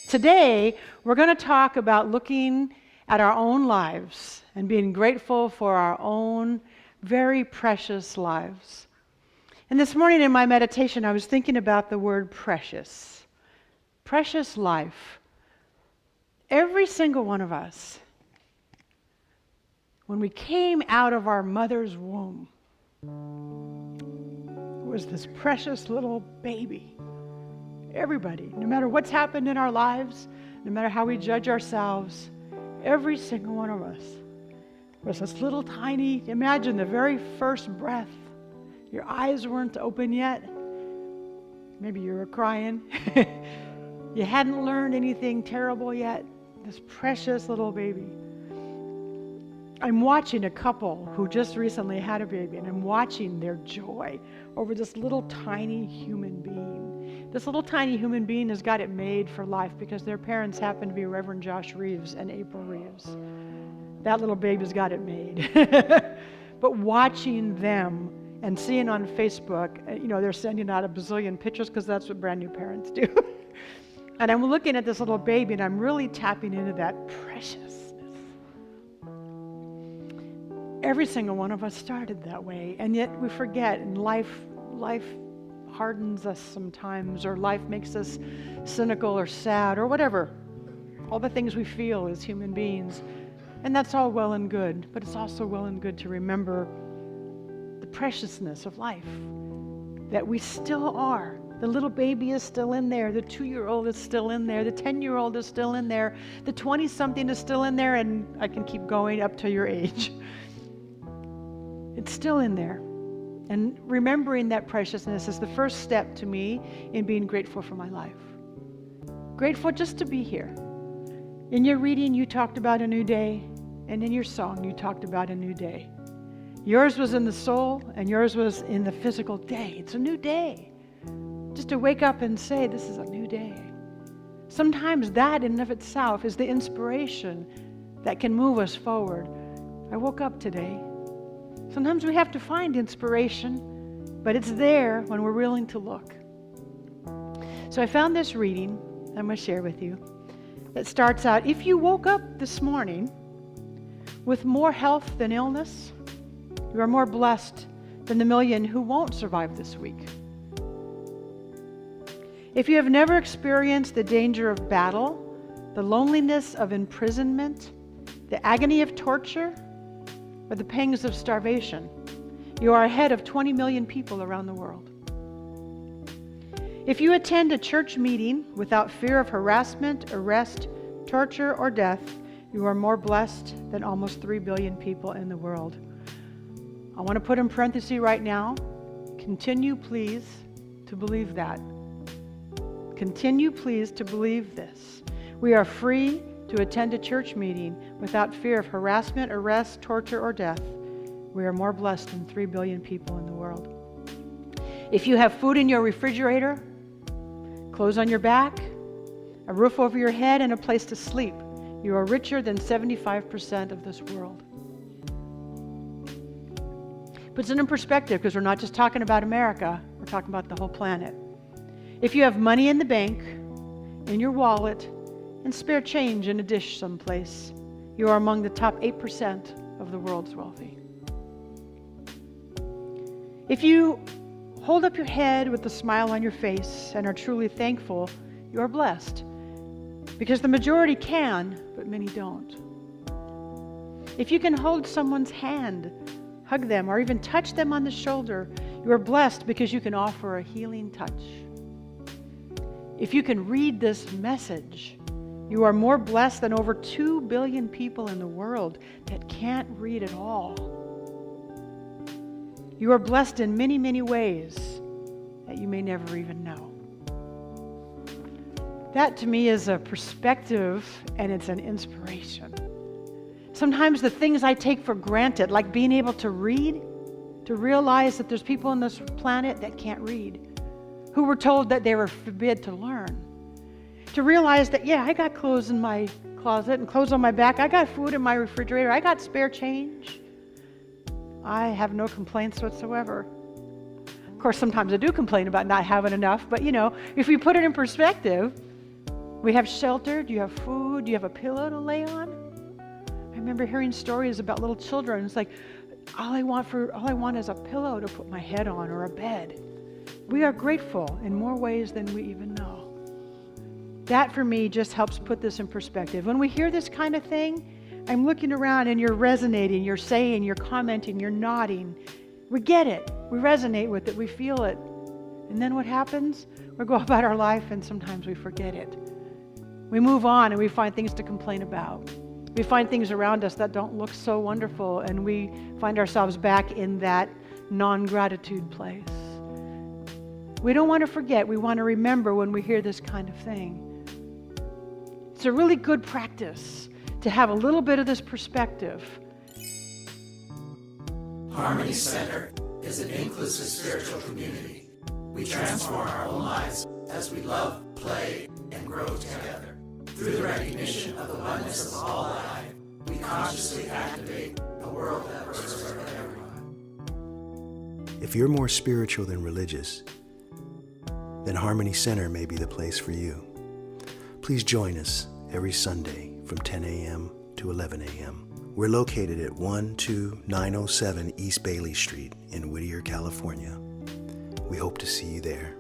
Today, we're going to talk about looking at our own lives and being grateful for our own very precious lives. And this morning in my meditation, I was thinking about the word precious. Precious life. Every single one of us, when we came out of our mother's womb, was this precious little baby. Everybody, no matter what's happened in our lives, no matter how we judge ourselves, every single one of us was this little tiny, imagine the very first breath. Your eyes weren't open yet. Maybe you were crying. You hadn't learned anything terrible yet. This precious little baby. I'm watching a couple who just recently had a baby, and I'm watching their joy over this little tiny human being. This little tiny human being has got it made for life because their parents happen to be Reverend Josh Reeves and April Reeves. That little baby's got it made. But watching them and seeing on Facebook, they're sending out a bazillion pictures because that's what brand new parents do. And I'm looking at this little baby and I'm really tapping into that preciousness. Every single one of us started that way, and yet we forget, and life hardens us sometimes, or life makes us cynical or sad or whatever. All the things we feel as human beings. And that's all well and good, but it's also well and good to remember the preciousness of life, that we still are. The little baby is still in there, the 2-year-old is still in there, the 10-year-old is still in there, the 20-something is still in there, and I can keep going up to your age. It's still in there. And remembering that preciousness is the first step to me in being grateful for my life. Grateful just to be here. In your reading, you talked about a new day, and in your song, you talked about a new day. Yours was in the soul, and yours was in the physical day. It's a new day. Just to wake up and say, this is a new day. Sometimes that in and of itself is the inspiration that can move us forward. I woke up today. Sometimes we have to find inspiration, but it's there when we're willing to look. So I found this reading I'm going to share with you that starts out, if you woke up this morning with more health than illness, you are more blessed than the million who won't survive this week. If you have never experienced the danger of battle, the loneliness of imprisonment, the agony of torture, or the pangs of starvation, you are ahead of 20 million people around the world. If you attend a church meeting without fear of harassment, arrest, torture, or death, you are more blessed than almost 3 billion people in the world. I want to put in parentheses right now, continue please to believe that. Continue please to believe this. We are free to attend a church meeting without fear of harassment, arrest, torture, or death. We are more blessed than 3 billion people in the world. If you have food in your refrigerator, clothes on your back, a roof over your head, and a place to sleep, you are richer than 75% of this world. Puts it in perspective because we're not just talking about America, we're talking about the whole planet. If you have money in the bank, in your wallet, and spare change in a dish someplace, you are among the top 8% of the world's wealthy. If you hold up your head with a smile on your face and are truly thankful, you are blessed. Because the majority can, but many don't. If you can hold someone's hand, hug them, or even touch them on the shoulder, you are blessed because you can offer a healing touch. If you can read this message, you are more blessed than over 2 billion people in the world that can't read at all. You are blessed in many, many ways that you may never even know. That to me is a perspective and it's an inspiration. Sometimes the things I take for granted, like being able to read, to realize that there's people on this planet that can't read, who were told that they were forbid to learn. To realize that, yeah, I got clothes in my closet and clothes on my back. I got food in my refrigerator. I got spare change. I have no complaints whatsoever. Of course, sometimes I do complain about not having enough, but if we put it in perspective, We have shelter. Do you have food? Do you have a pillow to lay on? I remember hearing stories about little children. It's like, all I want is a pillow to put my head on, or a bed. We are grateful in more ways than we even know. That for me just helps put this in perspective. When we hear this kind of thing, I'm looking around and you're resonating, you're saying, you're commenting, you're nodding. We get it. We resonate with it. We feel it. And then what happens? We go about our life and sometimes we forget it. We move on and we find things to complain about. We find things around us that don't look so wonderful, and we find ourselves back in that non-gratitude place. We don't want to forget. We want to remember when we hear this kind of thing. It's a really good practice to have a little bit of this perspective. Harmony Center is an inclusive spiritual community. We transform our own lives as we love, play, and grow together. Through the recognition of the oneness of all life, we consciously activate a world that works for everyone. If you're more spiritual than religious, then Harmony Center may be the place for you. Please join us every Sunday from 10 a.m. to 11 a.m. We're located at 12907 East Bailey Street in Whittier, California. We hope to see you there.